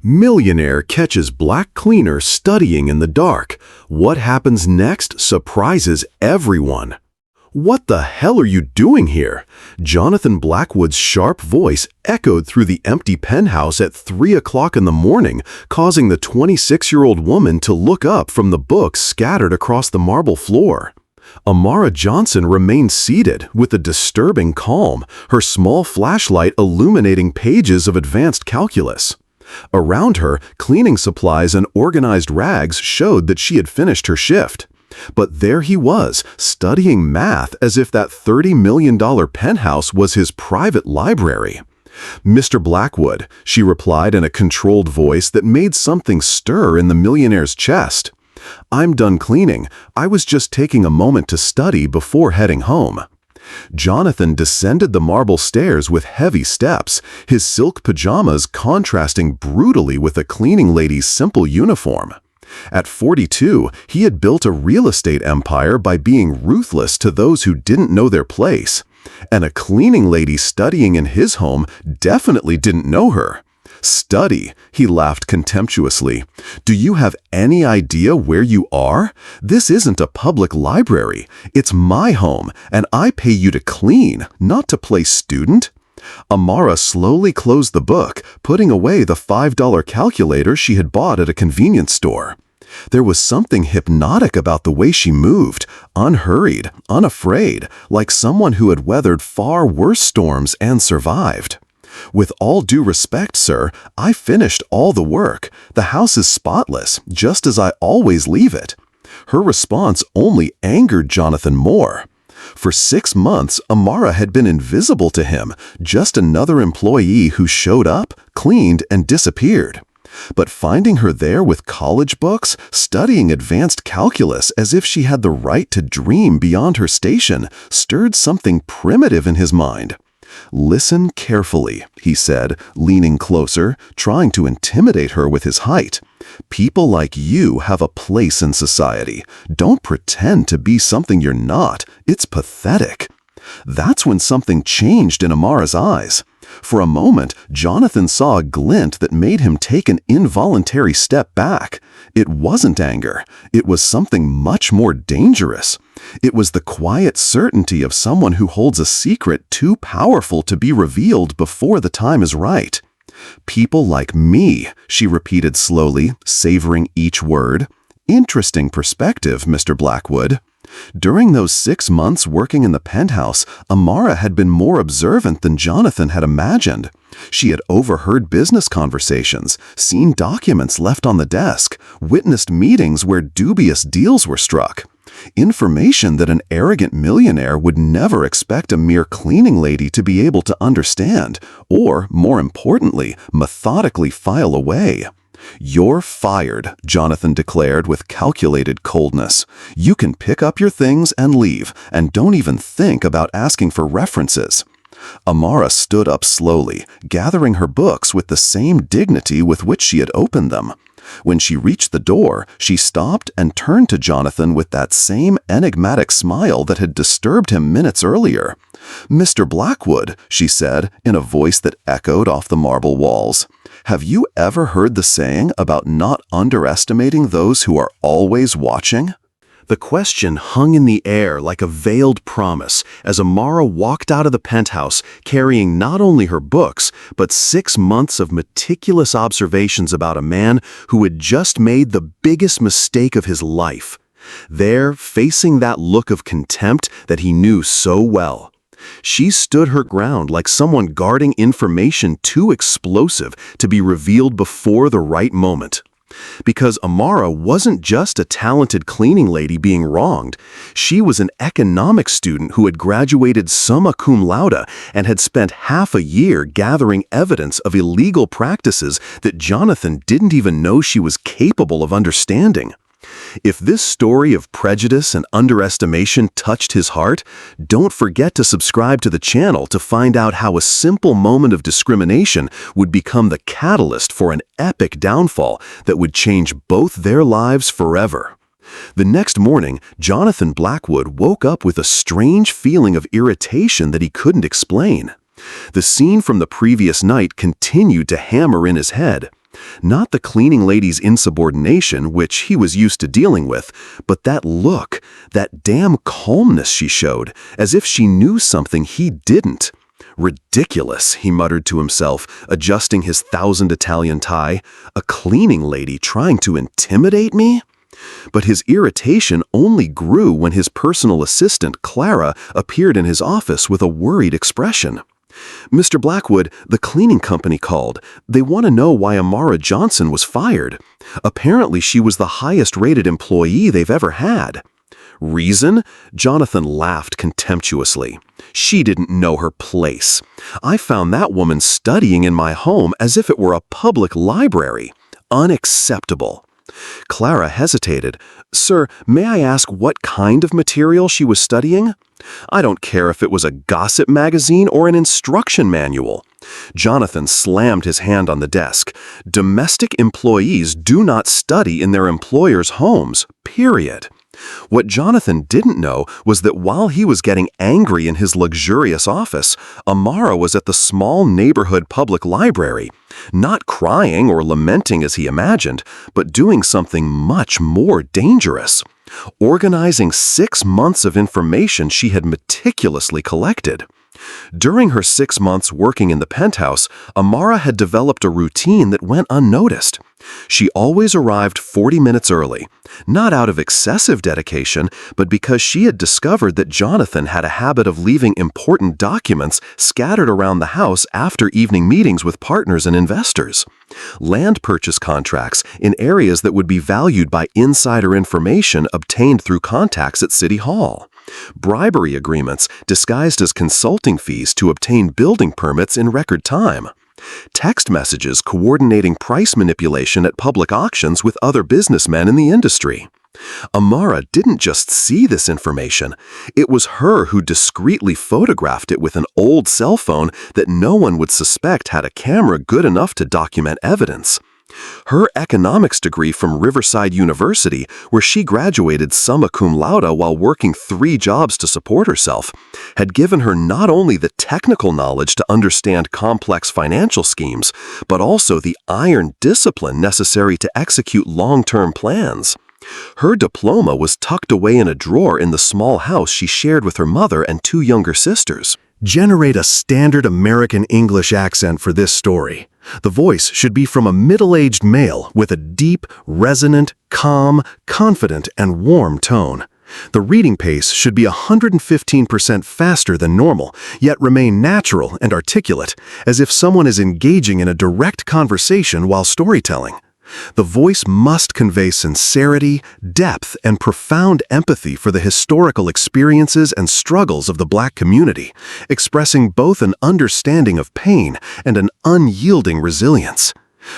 Millionaire catches black cleaner studying in the dark. What happens next surprises everyone. "What the hell are you doing here?" Jonathan Blackwood's sharp voice echoed through the empty penthouse at 3 o'clock in the morning, causing the 26-year-old woman to look up from the books scattered across the marble floor. Amara Johnson remained seated with a disturbing calm, her small flashlight illuminating pages of advanced calculus. Around her, cleaning supplies and organized rags showed that she had finished her shift. But there he was, studying math as if that $30 million penthouse was his private library. "Mr. Blackwood," she replied in a controlled voice that made something stir in the millionaire's chest. "I'm done cleaning. I was just taking a moment to study before heading home." Jonathan descended the marble stairs with heavy steps, his silk pajamas contrasting brutally with a cleaning lady's simple uniform. At 42, he had built a real estate empire by being ruthless to those who didn't know their place. And a cleaning lady studying in his home definitely didn't know her. "Study," he laughed contemptuously. "Do you have any idea where you are? This isn't a public library. It's my home, and I pay you to clean, not to play student." Amara slowly closed the book, putting away the $5 calculator she had bought at a convenience store. There was something hypnotic about the way she moved, unhurried, unafraid, like someone who had weathered far worse storms and survived. "With all due respect, sir, I finished all the work. The house is spotless, just as I always leave it." Her response only angered Jonathan more. For 6 months, Amara had been invisible to him, just another employee who showed up, cleaned, and disappeared. But finding her there with college books, studying advanced calculus as if she had the right to dream beyond her station, stirred something primitive in his mind. "Listen carefully," he said, leaning closer, trying to intimidate her with his height. "People like you have a place in society. Don't pretend to be something you're not. It's pathetic." That's when something changed in Amara's eyes. For a moment, Jonathan saw a glint that made him take an involuntary step back. It wasn't anger. It was something much more dangerous. It was the quiet certainty of someone who holds a secret too powerful to be revealed before the time is right. "People like me," she repeated slowly, savoring each word. "Interesting perspective, Mr. Blackwood." During those 6 months working in the penthouse, Amara had been more observant than Jonathan had imagined. She had overheard business conversations, seen documents left on the desk, witnessed meetings where dubious deals were struck. Information that an arrogant millionaire would never expect a mere cleaning lady to be able to understand, or, more importantly, methodically file away. "You're fired," Jonathan declared with calculated coldness. "You can pick up your things and leave, and don't even think about asking for references." Amara stood up slowly, gathering her books with the same dignity with which she had opened them. When she reached the door, she stopped and turned to Jonathan with that same enigmatic smile that had disturbed him minutes earlier. "Mr. Blackwood," she said, in a voice that echoed off the marble walls, "have you ever heard the saying about not underestimating those who are always watching?" The question hung in the air like a veiled promise as Amara walked out of the penthouse carrying not only her books, but 6 months of meticulous observations about a man who had just made the biggest mistake of his life. There, facing that look of contempt that he knew so well. She stood her ground like someone guarding information too explosive to be revealed before the right moment. Because Amara wasn't just a talented cleaning lady being wronged. She was an economics student who had graduated summa cum laude and had spent half a year gathering evidence of illegal practices that Jonathan didn't even know she was capable of understanding. If this story of prejudice and underestimation touched his heart, don't forget to subscribe to the channel to find out how a simple moment of discrimination would become the catalyst for an epic downfall that would change both their lives forever. The next morning, Jonathan Blackwood woke up with a strange feeling of irritation that he couldn't explain. The scene from the previous night continued to hammer in his head. Not the cleaning lady's insubordination, which he was used to dealing with, but that look, that damn calmness she showed, as if she knew something he didn't. Ridiculous, he muttered to himself, adjusting his 1,000 Italian tie. A cleaning lady trying to intimidate me? But his irritation only grew when his personal assistant, Clara, appeared in his office with a worried expression. "Mr. Blackwood, the cleaning company called. They want to know why Amara Johnson was fired. Apparently she was the highest-rated employee they've ever had." "Reason?" Jonathan laughed contemptuously. "She didn't know her place. I found that woman studying in my home as if it were a public library. Unacceptable." Clara hesitated. "Sir, may I ask what kind of material she was studying?" "I don't care if it was a gossip magazine or an instruction manual." Jonathan slammed his hand on the desk. "Domestic employees do not study in their employers' homes, period." What Jonathan didn't know was that while he was getting angry in his luxurious office, Amara was at the small neighborhood public library, not crying or lamenting as he imagined, but doing something much more dangerous. Organizing 6 months of information she had meticulously collected. During her 6 months working in the penthouse, Amara had developed a routine that went unnoticed. She always arrived 40 minutes early, not out of excessive dedication, but because she had discovered that Jonathan had a habit of leaving important documents scattered around the house after evening meetings with partners and investors. Land purchase contracts in areas that would be valued by insider information obtained through contacts at City Hall. Bribery agreements disguised as consulting fees to obtain building permits in record time. Text messages coordinating price manipulation at public auctions with other businessmen in the industry. Amara didn't just see this information. It was her who discreetly photographed it with an old cell phone that no one would suspect had a camera good enough to document evidence. Her economics degree from Riverside University, where she graduated summa cum laude while working 3 jobs to support herself, had given her not only the technical knowledge to understand complex financial schemes, but also the iron discipline necessary to execute long-term plans. Her diploma was tucked away in a drawer in the small house she shared with her mother and 2 younger sisters. Generate a standard American English accent for this story. The voice should be from a middle-aged male with a deep, resonant, calm, confident, and warm tone. The reading pace should be 115% faster than normal, yet remain natural and articulate, as if someone is engaging in a direct conversation while storytelling. The voice must convey sincerity, depth, and profound empathy for the historical experiences and struggles of the Black community, expressing both an understanding of pain and an unyielding resilience.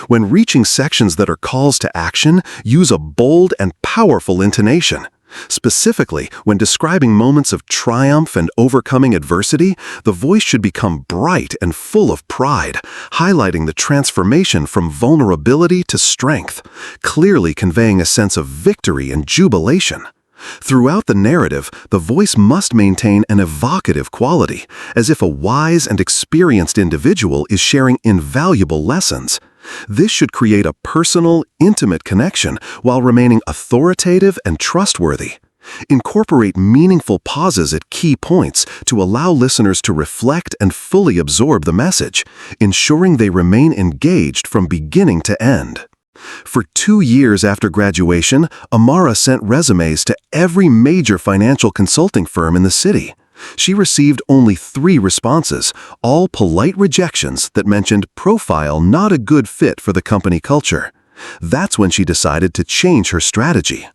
When reaching sections that are calls to action, use a bold and powerful intonation. Specifically, when describing moments of triumph and overcoming adversity, the voice should become bright and full of pride, highlighting the transformation from vulnerability to strength, clearly conveying a sense of victory and jubilation. Throughout the narrative, the voice must maintain an evocative quality, as if a wise and experienced individual is sharing invaluable lessons. This should create a personal, intimate connection while remaining authoritative and trustworthy. Incorporate meaningful pauses at key points to allow listeners to reflect and fully absorb the message, ensuring they remain engaged from beginning to end. For 2 years after graduation, Amara sent resumes to every major financial consulting firm in the city. She received only 3 responses, all polite rejections that mentioned profile not a good fit for the company culture. That's when she decided to change her strategy.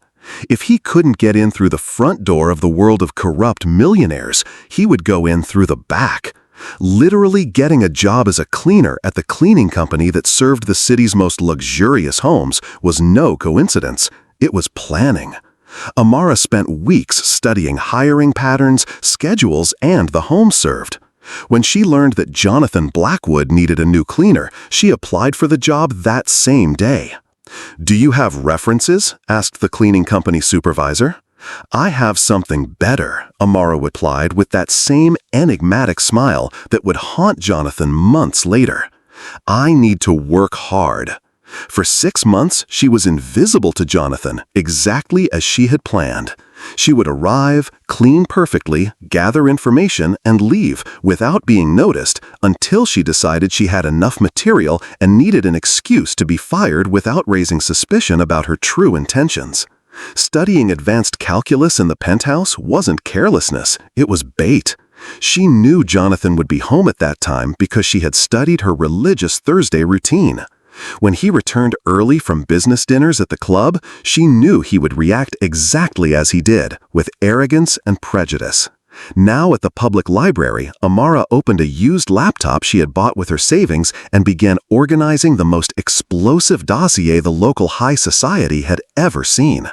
If he couldn't get in through the front door of the world of corrupt millionaires, he would go in through the back. Literally getting a job as a cleaner at the cleaning company that served the city's most luxurious homes was no coincidence. It was planning. Amara spent weeks studying hiring patterns, schedules, and the homes served. When she learned that Jonathan Blackwood needed a new cleaner, she applied for the job that same day. "Do you have references?" asked the cleaning company supervisor. "I have something better," Amara replied with that same enigmatic smile that would haunt Jonathan months later. "I need to work hard." For 6 months, she was invisible to Jonathan, exactly as she had planned. She would arrive, clean perfectly, gather information, and leave without being noticed until she decided she had enough material and needed an excuse to be fired without raising suspicion about her true intentions. Studying advanced calculus in the penthouse wasn't carelessness, it was bait. She knew Jonathan would be home at that time because she had studied her religious Thursday routine. When he returned early from business dinners at the club, she knew he would react exactly as he did, with arrogance and prejudice. Now at the public library, Amara opened a used laptop she had bought with her savings and began organizing the most explosive dossier the local high society had ever seen.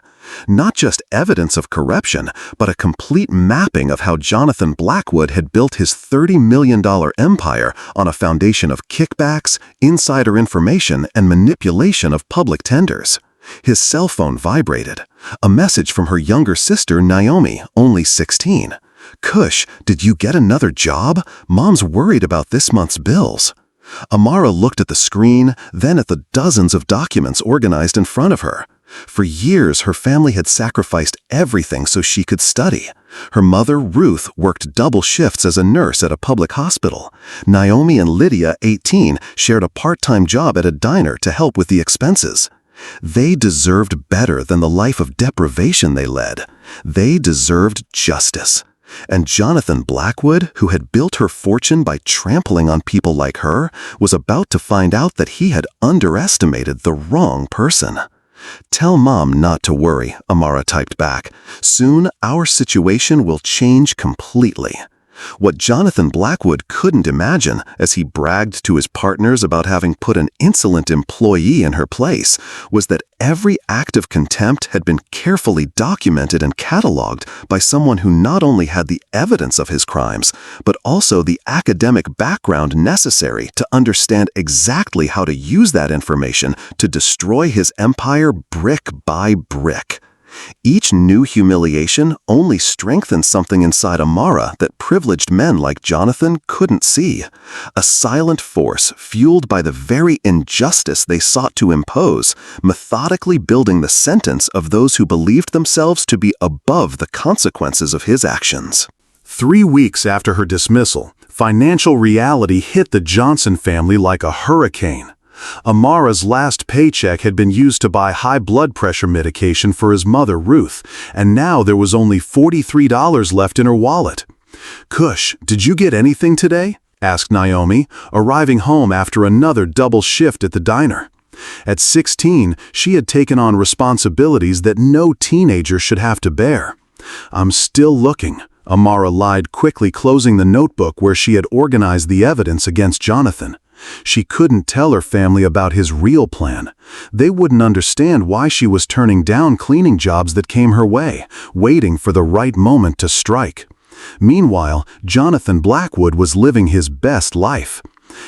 Not just evidence of corruption, but a complete mapping of how Jonathan Blackwood had built his $30 million empire on a foundation of kickbacks, insider information, and manipulation of public tenders. His cell phone vibrated. A message from her younger sister, Naomi, only 16. "Kush, did you get another job? Mom's worried about this month's bills." Amara looked at the screen, then at the dozens of documents organized in front of her. For years, her family had sacrificed everything so she could study. Her mother, Ruth, worked double shifts as a nurse at a public hospital. Naomi and Lydia, 18, shared a part-time job at a diner to help with the expenses. They deserved better than the life of deprivation they led. They deserved justice. And Jonathan Blackwood, who had built her fortune by trampling on people like her, was about to find out that he had underestimated the wrong person. "Tell Mom not to worry," Amara typed back. "Soon, our situation will change completely." What Jonathan Blackwood couldn't imagine, as he bragged to his partners about having put an insolent employee in her place, was that every act of contempt had been carefully documented and cataloged by someone who not only had the evidence of his crimes, but also the academic background necessary to understand exactly how to use that information to destroy his empire brick by brick. Each new humiliation only strengthened something inside Amara that privileged men like Jonathan couldn't see. A silent force fueled by the very injustice they sought to impose, methodically building the sentence of those who believed themselves to be above the consequences of his actions. 3 weeks after her dismissal, financial reality hit the Johnson family like a hurricane. Amara's last paycheck had been used to buy high blood pressure medication for his mother, Ruth, and now there was only $43 left in her wallet. "Kush, did you get anything today?" asked Naomi, arriving home after another double shift at the diner. At 16, she had taken on responsibilities that no teenager should have to bear. "I'm still looking," Amara lied, quickly closing the notebook where she had organized the evidence against Jonathan. She couldn't tell her family about his real plan. They wouldn't understand why she was turning down cleaning jobs that came her way, waiting for the right moment to strike. Meanwhile, Jonathan Blackwood was living his best life.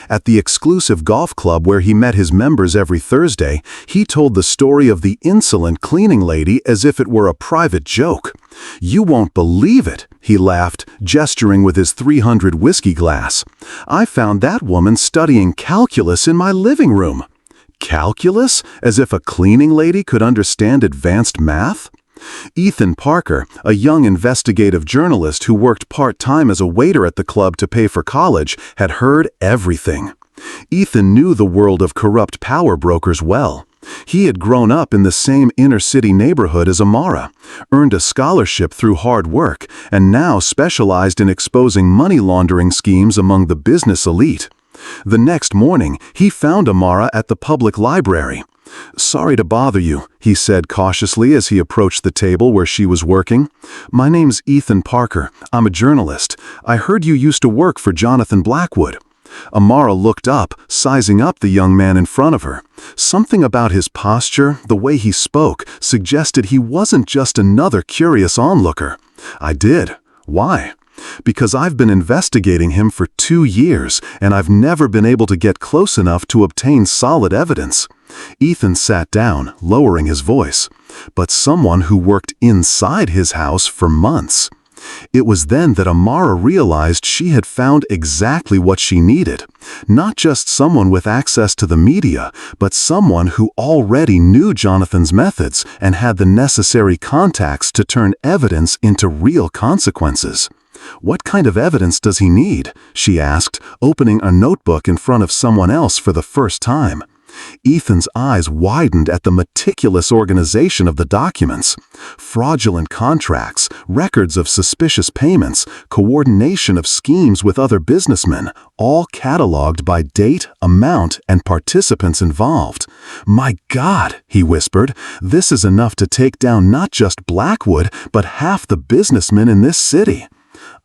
At the exclusive golf club where he met his members every Thursday, he told the story of the insolent cleaning lady as if it were a private joke. "You won't believe it," he laughed, gesturing with his 300 whiskey glass. "I found that woman studying calculus in my living room." Calculus? As if a cleaning lady could understand advanced math? Ethan Parker, a young investigative journalist who worked part-time as a waiter at the club to pay for college, had heard everything. Ethan knew the world of corrupt power brokers well. He had grown up in the same inner-city neighborhood as Amara, earned a scholarship through hard work, and now specialized in exposing money laundering schemes among the business elite. The next morning, he found Amara at the public library. "Sorry to bother you," he said cautiously as he approached the table where she was working. "My name's Ethan Parker. I'm a journalist. I heard you used to work for Jonathan Blackwood." Amara looked up, sizing up the young man in front of her. Something about his posture, the way he spoke, suggested he wasn't just another curious onlooker. "I did. Why?" "Because I've been investigating him for 2 years, and I've never been able to get close enough to obtain solid evidence." Ethan sat down, lowering his voice. "But someone who worked inside his house for months." It was then that Amara realized she had found exactly what she needed. Not just someone with access to the media, but someone who already knew Jonathan's methods and had the necessary contacts to turn evidence into real consequences. "What kind of evidence does he need?" she asked, opening a notebook in front of someone else for the first time. Ethan's eyes widened at the meticulous organization of the documents. Fraudulent contracts, records of suspicious payments, coordination of schemes with other businessmen, all cataloged by date, amount, and participants involved. "My God," he whispered, "this is enough to take down not just Blackwood, but half the businessmen in this city."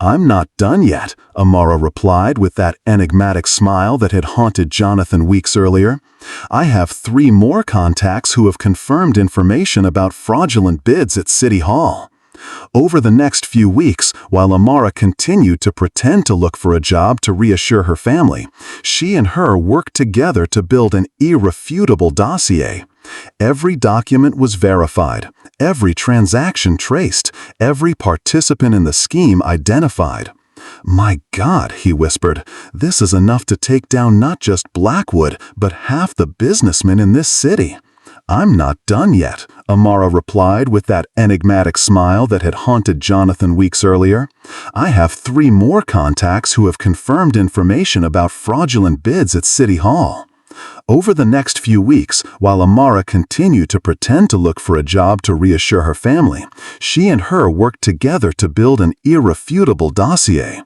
"I'm not done yet," Amara replied with that enigmatic smile that had haunted Jonathan weeks earlier. "I have 3 more contacts who have confirmed information about fraudulent bids at City Hall." Over the next few weeks, while Amara continued to pretend to look for a job to reassure her family, she and her worked together to build an irrefutable dossier. Every document was verified, every transaction traced, every participant in the scheme identified. "My God," he whispered, "this is enough to take down not just Blackwood, but half the businessmen in this city." "I'm not done yet," Amara replied with that enigmatic smile that had haunted Jonathan weeks earlier. "I have 3 more contacts who have confirmed information about fraudulent bids at City Hall." Over the next few weeks, while Amara continued to pretend to look for a job to reassure her family, she and her worked together to build an irrefutable dossier.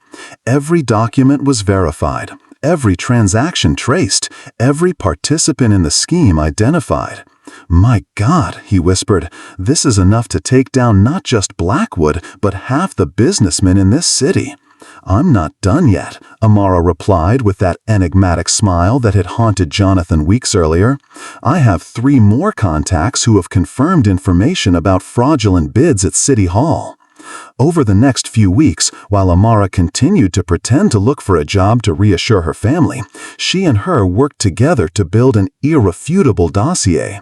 Every document was verified, every transaction traced, every participant in the scheme identified. "My God," he whispered, "this is enough to take down not just Blackwood, but half the businessmen in this city." "I'm not done yet," Amara replied with that enigmatic smile that had haunted Jonathan weeks earlier. "I have 3 more contacts who have confirmed information about fraudulent bids at City Hall." Over the next few weeks, while Amara continued to pretend to look for a job to reassure her family, she and her worked together to build an irrefutable dossier.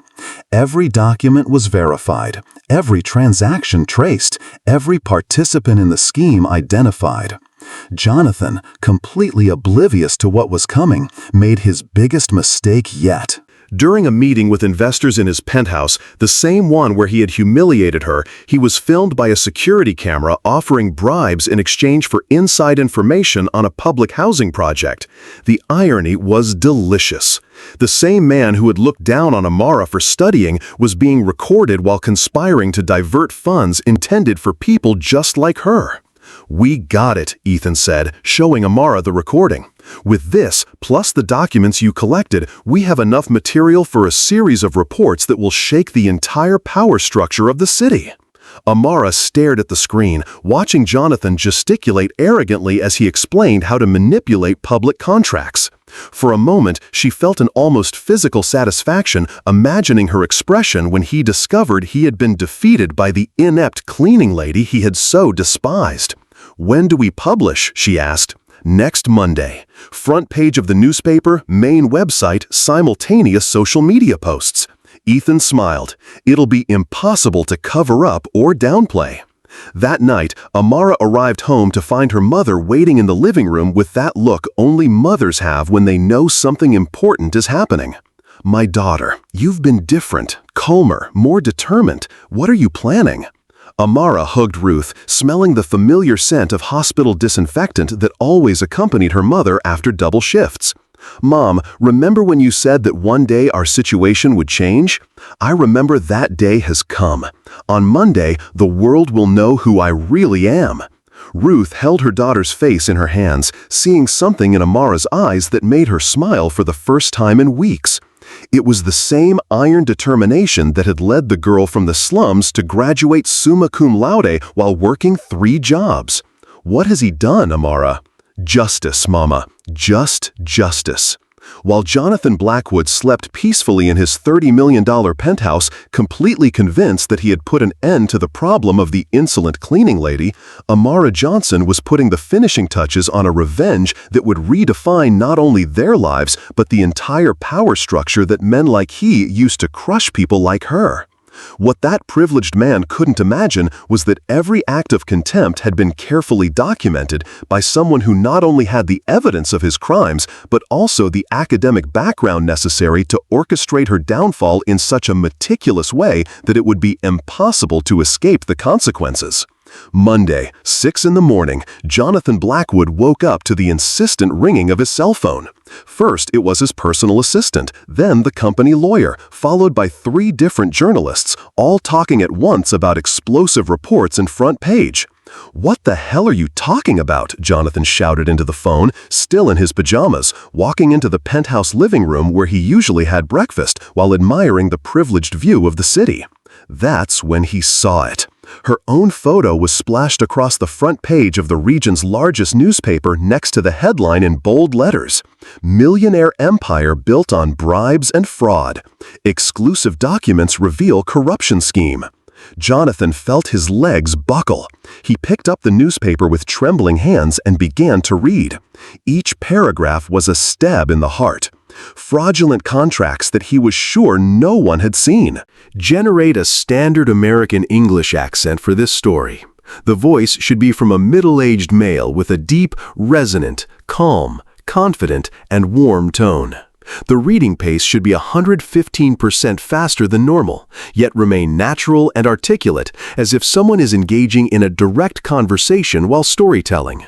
Every document was verified, every transaction traced, every participant in the scheme identified. Jonathan, completely oblivious to what was coming, made his biggest mistake yet. During a meeting with investors in his penthouse, the same one where he had humiliated her, he was filmed by a security camera offering bribes in exchange for inside information on a public housing project. The irony was delicious. The same man who had looked down on Amara for studying was being recorded while conspiring to divert funds intended for people just like her. "We got it," Ethan said, showing Amara the recording. "With this, plus the documents you collected, we have enough material for a series of reports that will shake the entire power structure of the city." Amara stared at the screen, watching Jonathan gesticulate arrogantly as he explained how to manipulate public contracts. For a moment, she felt an almost physical satisfaction imagining her expression when he discovered he had been defeated by the inept cleaning lady he had so despised. "When do we publish?" she asked. "Next Monday. Front page of the newspaper, main website, simultaneous social media posts." Ethan smiled. "It'll be impossible to cover up or downplay." That night, Amara arrived home to find her mother waiting in the living room with that look only mothers have when they know something important is happening. "My daughter, you've been different, calmer, more determined. What are you planning?" Amara hugged Ruth, smelling the familiar scent of hospital disinfectant that always accompanied her mother after double shifts. "Mom, remember when you said that one day our situation would change? I remember that day has come. On Monday, the world will know who I really am." Ruth held her daughter's face in her hands, seeing something in Amara's eyes that made her smile for the first time in weeks. It was the same iron determination that had led the girl from the slums to graduate summa cum laude while working 3 jobs. "What has he done, Amara?" "Justice, Mama. Just justice." While Jonathan Blackwood slept peacefully in his $30 million penthouse, completely convinced that he had put an end to the problem of the insolent cleaning lady, Amara Johnson was putting the finishing touches on a revenge that would redefine not only their lives, but the entire power structure that men like he used to crush people like her. What that privileged man couldn't imagine was that every act of contempt had been carefully documented by someone who not only had the evidence of his crimes, but also the academic background necessary to orchestrate her downfall in such a meticulous way that it would be impossible to escape the consequences. Monday, 6 in the morning, Jonathan Blackwood woke up to the insistent ringing of his cell phone. First, it was his personal assistant, then the company lawyer, followed by 3 different journalists, all talking at once about explosive reports and front page. "What the hell are you talking about?" Jonathan shouted into the phone, still in his pajamas, walking into the penthouse living room where he usually had breakfast while admiring the privileged view of the city. That's when he saw it. Her own photo was splashed across the front page of the region's largest newspaper next to the headline in bold letters. "Millionaire empire built on bribes and fraud. Exclusive documents reveal corruption scheme." Jonathan felt his legs buckle. He picked up the newspaper with trembling hands and began to read. Each paragraph was a stab in the heart. Fraudulent contracts that he was sure no one had seen. Generate a standard American English accent for this story. The voice should be from a middle-aged male with a deep, resonant, calm, confident, and warm tone. The reading pace should be 115% faster than normal, yet remain natural and articulate, as if someone is engaging in a direct conversation while storytelling.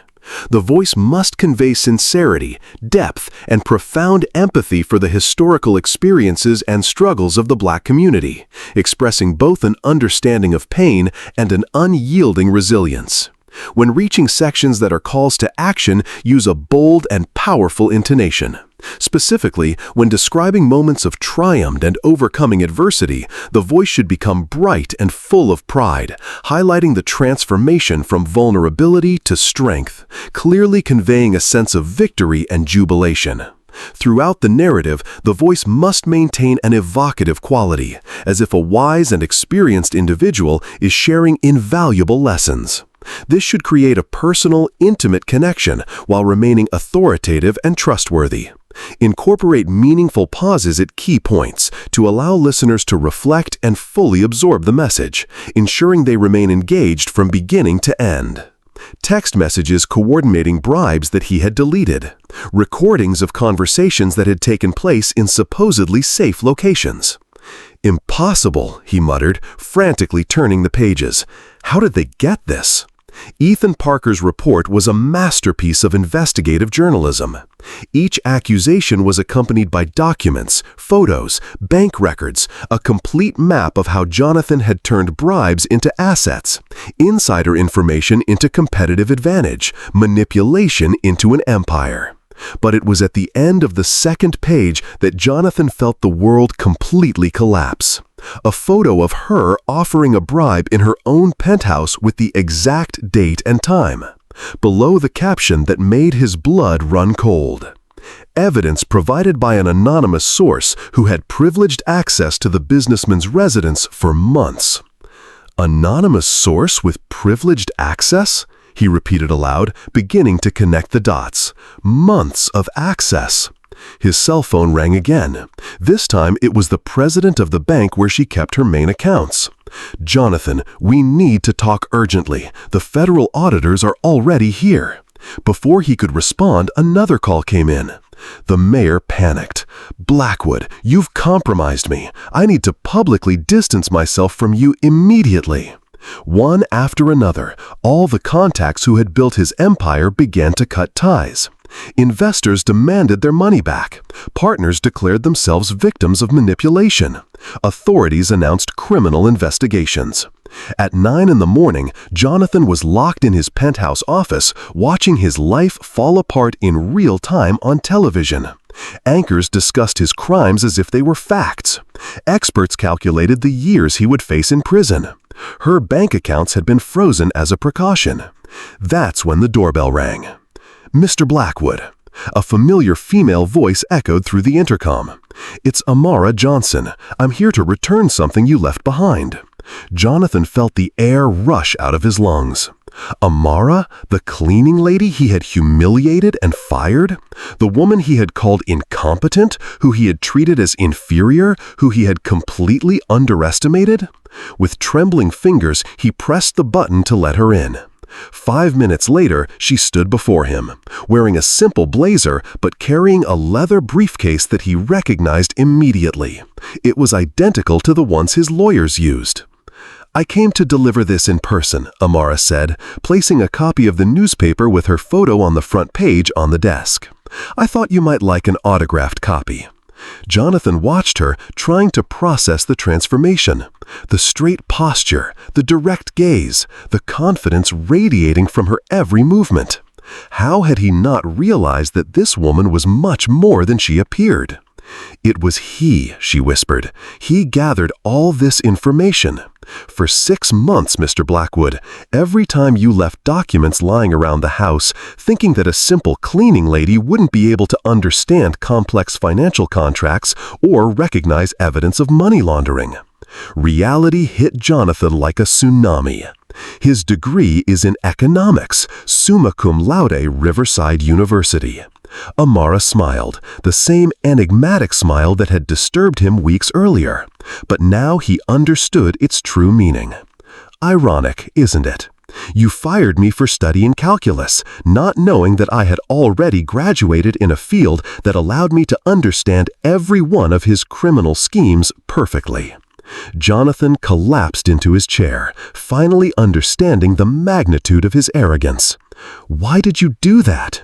The voice must convey sincerity, depth, and profound empathy for the historical experiences and struggles of the Black community, expressing both an understanding of pain and an unyielding resilience. When reaching sections that are calls to action, use a bold and powerful intonation. Specifically, when describing moments of triumph and overcoming adversity, the voice should become bright and full of pride, highlighting the transformation from vulnerability to strength, clearly conveying a sense of victory and jubilation. Throughout the narrative, the voice must maintain an evocative quality, as if a wise and experienced individual is sharing invaluable lessons. This should create a personal, intimate connection while remaining authoritative and trustworthy. Incorporate meaningful pauses at key points to allow listeners to reflect and fully absorb the message, ensuring they remain engaged from beginning to end. Text messages coordinating bribes that he had deleted. Recordings of conversations that had taken place in supposedly safe locations. "Impossible," he muttered, frantically turning the pages. "How did they get this?" Ethan Parker's report was a masterpiece of investigative journalism. Each accusation was accompanied by documents, photos, bank records, a complete map of how Jonathan had turned bribes into assets, insider information into competitive advantage, manipulation into an empire. But it was at the end of the second page that Jonathan felt the world completely collapse. A photo of her offering a bribe in her own penthouse with the exact date and time. Below the caption that made his blood run cold. Evidence provided by an anonymous source who had privileged access to the businessman's residence for months. Anonymous source with privileged access? He repeated aloud, beginning to connect the dots. Months of access. His cell phone rang again. This time it was the president of the bank where she kept her main accounts. "Jonathan, we need to talk urgently. The federal auditors are already here." Before he could respond, another call came in. The mayor panicked. "Blackwood, you've compromised me. I need to publicly distance myself from you immediately." One after another, all the contacts who had built his empire began to cut ties. Investors demanded their money back. Partners declared themselves victims of manipulation. Authorities announced criminal investigations. At 9 in the morning, Jonathan was locked in his penthouse office, watching his life fall apart in real time on television. Anchors discussed his crimes as if they were facts. Experts calculated the years he would face in prison. Her bank accounts had been frozen as a precaution. That's when the doorbell rang. "Mr. Blackwood." A familiar female voice echoed through the intercom. "It's Amara Johnson. I'm here to return something you left behind." Jonathan felt the air rush out of his lungs. Amara, the cleaning lady he had humiliated and fired? The woman he had called incompetent, who he had treated as inferior, who he had completely underestimated? With trembling fingers, he pressed the button to let her in. 5 minutes later, she stood before him, wearing a simple blazer but carrying a leather briefcase that he recognized immediately. It was identical to the ones his lawyers used. "I came to deliver this in person," Amara said, placing a copy of the newspaper with her photo on the front page on the desk. "I thought you might like an autographed copy." Jonathan watched her, trying to process the transformation. The straight posture, the direct gaze, the confidence radiating from her every movement. How had he not realized that this woman was much more than she appeared? "It was he," she whispered. "He gathered all this information. For 6 months, Mr. Blackwood, every time you left documents lying around the house, thinking that a simple cleaning lady wouldn't be able to understand complex financial contracts or recognize evidence of money laundering." Reality hit Jonathan like a tsunami. His degree is in economics, summa cum laude, Riverside University. Amara smiled, the same enigmatic smile that had disturbed him weeks earlier. But now he understood its true meaning. "Ironic, isn't it? You fired me for studying calculus, not knowing that I had already graduated in a field that allowed me to understand every one of his criminal schemes perfectly." Jonathan collapsed into his chair, finally understanding the magnitude of his arrogance. "Why did you do that?"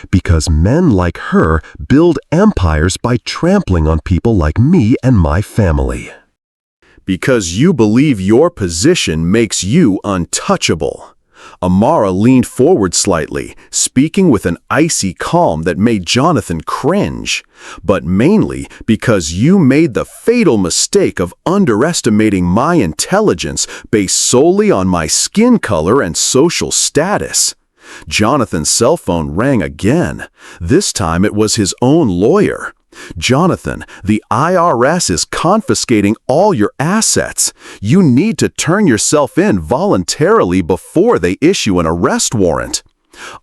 "Because men like her build empires by trampling on people like me and my family." Because you believe your position makes you untouchable. Amara leaned forward slightly, speaking with an icy calm that made Jonathan cringe. "But mainly because you made the fatal mistake of underestimating my intelligence based solely on my skin color and social status." Jonathan's cell phone rang again. This time it was his own lawyer. "Jonathan, the IRS is confiscating all your assets. You need to turn yourself in voluntarily before they issue an arrest warrant."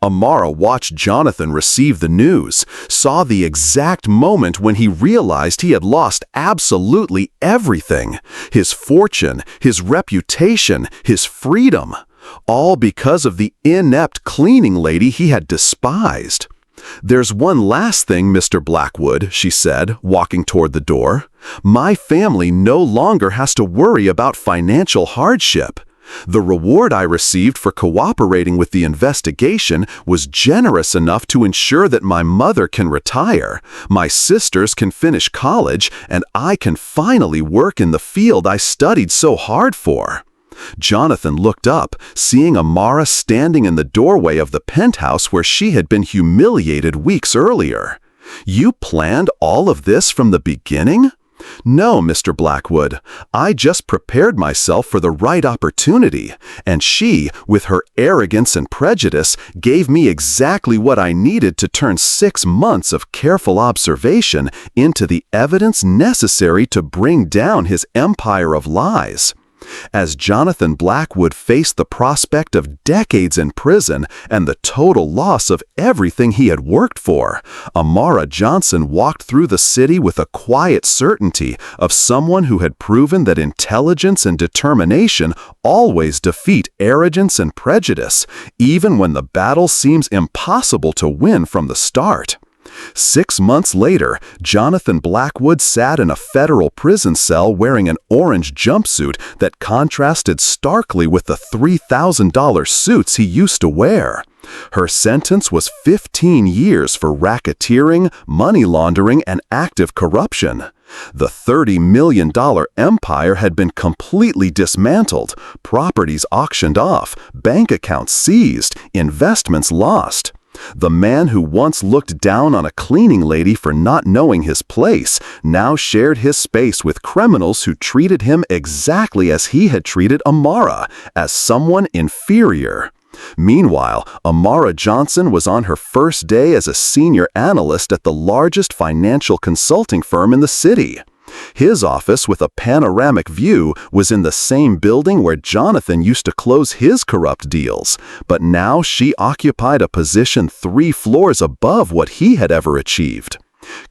Amara watched Jonathan receive the news, saw the exact moment when he realized he had lost absolutely everything: his fortune, his reputation, his freedom. All because of the inept cleaning lady he had despised. "There's one last thing, Mr. Blackwood," she said, walking toward the door. "My family no longer has to worry about financial hardship. The reward I received for cooperating with the investigation was generous enough to ensure that my mother can retire, my sisters can finish college, and I can finally work in the field I studied so hard for." Jonathan looked up, seeing Amara standing in the doorway of the penthouse where she had been humiliated weeks earlier. "You planned all of this from the beginning?" "No, Mr. Blackwood. I just prepared myself for the right opportunity, and she, with her arrogance and prejudice, gave me exactly what I needed to turn 6 months of careful observation into the evidence necessary to bring down his empire of lies." As Jonathan Blackwood faced the prospect of decades in prison and the total loss of everything he had worked for, Amara Johnson walked through the city with a quiet certainty of someone who had proven that intelligence and determination always defeat arrogance and prejudice, even when the battle seems impossible to win from the start. 6 months later, Jonathan Blackwood sat in a federal prison cell wearing an orange jumpsuit that contrasted starkly with the $3,000 suits he used to wear. Her sentence was 15 years for racketeering, money laundering, and active corruption. The $30 million empire had been completely dismantled, properties auctioned off, bank accounts seized, investments lost. The man who once looked down on a cleaning lady for not knowing his place now shared his space with criminals who treated him exactly as he had treated Amara, as someone inferior. Meanwhile, Amara Johnson was on her first day as a senior analyst at the largest financial consulting firm in the city. His office with a panoramic view was in the same building where Jonathan used to close his corrupt deals, but now she occupied a position 3 floors above what he had ever achieved.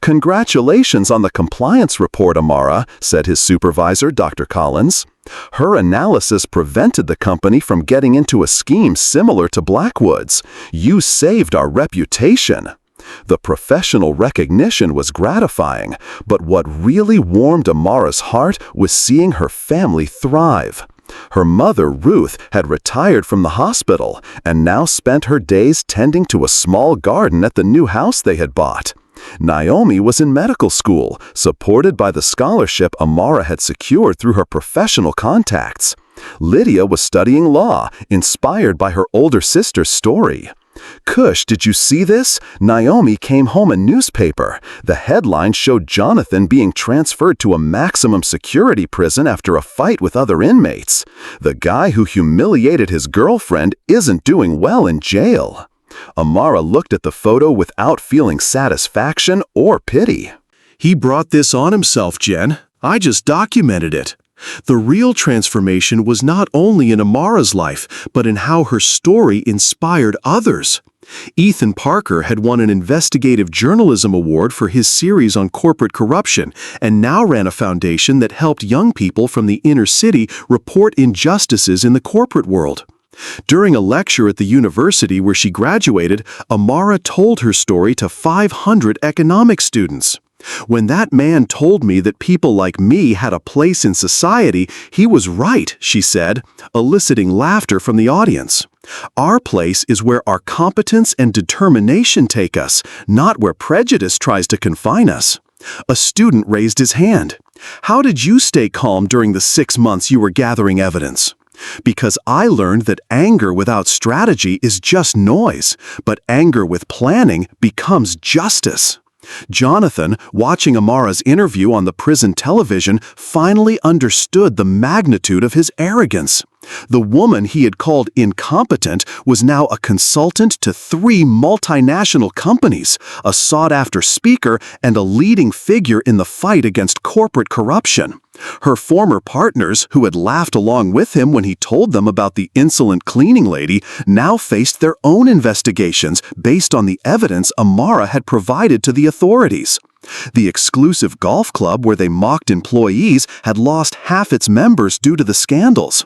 "Congratulations on the compliance report, Amara," said his supervisor, Dr. Collins. "Her analysis prevented the company from getting into a scheme similar to Blackwood's. You saved our reputation." The professional recognition was gratifying, but what really warmed Amara's heart was seeing her family thrive. Her mother, Ruth, had retired from the hospital and now spent her days tending to a small garden at the new house they had bought. Naomi was in medical school, supported by the scholarship Amara had secured through her professional contacts. Lydia was studying law, inspired by her older sister's story. "Kush, did you see this? Naomi came home a newspaper. The headline showed Jonathan being transferred to a maximum security prison after a fight with other inmates. The guy who humiliated his girlfriend isn't doing well in jail." Amara looked at the photo without feeling satisfaction or pity. "He brought this on himself, Jen. I just documented it." The real transformation was not only in Amara's life, but in how her story inspired others. Ethan Parker had won an investigative journalism award for his series on corporate corruption and now ran a foundation that helped young people from the inner city report injustices in the corporate world. During a lecture at the university where she graduated, Amara told her story to 500 economics students. "When that man told me that people like me had a place in society, he was right," she said, eliciting laughter from the audience. "Our place is where our competence and determination take us, not where prejudice tries to confine us." A student raised his hand. "How did you stay calm during the 6 months you were gathering evidence?" "Because I learned that anger without strategy is just noise, but anger with planning becomes justice." Jonathan, watching Amara's interview on the prison television, finally understood the magnitude of his arrogance. The woman he had called incompetent was now a consultant to 3 multinational companies, a sought-after speaker, and a leading figure in the fight against corporate corruption. Her former partners, who had laughed along with him when he told them about the insolent cleaning lady, now faced their own investigations based on the evidence Amara had provided to the authorities. The exclusive golf club where they mocked employees had lost half its members due to the scandals.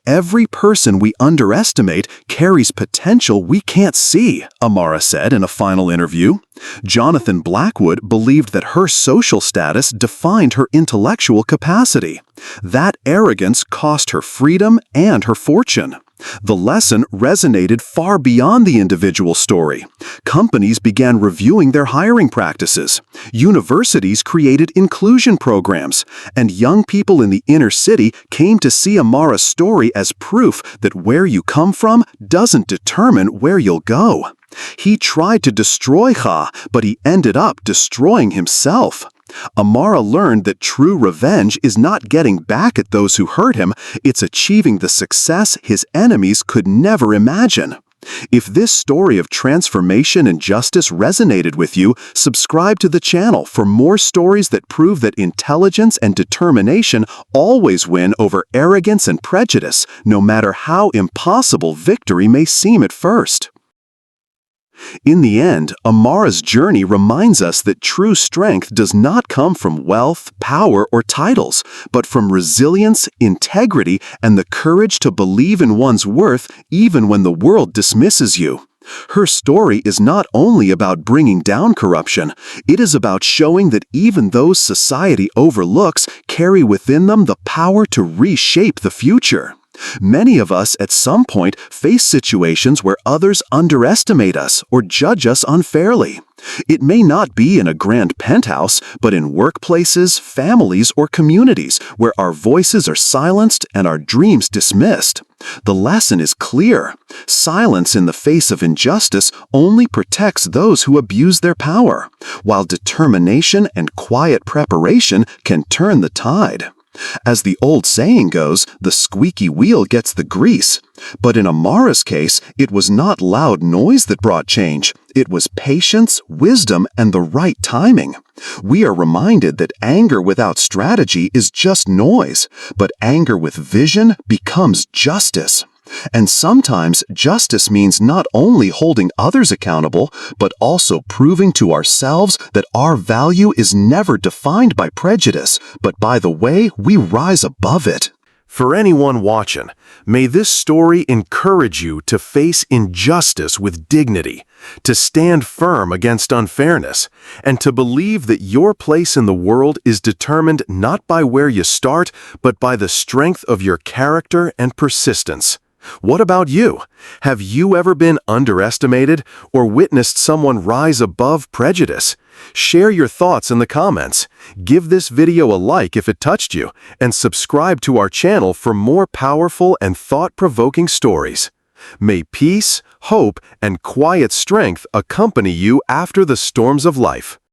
"Every person we underestimate carries potential we can't see," Amara said in a final interview. Jonathan Blackwood believed that her social status defined her intellectual capacity. That arrogance cost her freedom and her fortune. The lesson resonated far beyond the individual story. Companies began reviewing their hiring practices. Universities created inclusion programs, and young people in the inner city came to see Amara's story as proof that where you come from doesn't determine where you'll go. He tried to destroy Ha, but he ended up destroying himself. Amara learned that true revenge is not getting back at those who hurt him, it's achieving the success his enemies could never imagine. If this story of transformation and justice resonated with you, subscribe to the channel for more stories that prove that intelligence and determination always win over arrogance and prejudice, no matter how impossible victory may seem at first. In the end, Amara's journey reminds us that true strength does not come from wealth, power, or titles, but from resilience, integrity, and the courage to believe in one's worth even when the world dismisses you. Her story is not only about bringing down corruption, it is about showing that even those society overlooks carry within them the power to reshape the future. Many of us at some point face situations where others underestimate us or judge us unfairly. It may not be in a grand penthouse, but in workplaces, families, or communities where our voices are silenced and our dreams dismissed. The lesson is clear. Silence in the face of injustice only protects those who abuse their power, while determination and quiet preparation can turn the tide. As the old saying goes, the squeaky wheel gets the grease. But in Amara's case, it was not loud noise that brought change. It was patience, wisdom, and the right timing. We are reminded that anger without strategy is just noise, but anger with vision becomes justice. And sometimes justice means not only holding others accountable, but also proving to ourselves that our value is never defined by prejudice, but by the way we rise above it. For anyone watching, may this story encourage you to face injustice with dignity, to stand firm against unfairness, and to believe that your place in the world is determined not by where you start, but by the strength of your character and persistence. What about you? Have you ever been underestimated or witnessed someone rise above prejudice? Share your thoughts in the comments. Give this video a like if it touched you, and subscribe to our channel for more powerful and thought-provoking stories. May peace, hope, and quiet strength accompany you after the storms of life.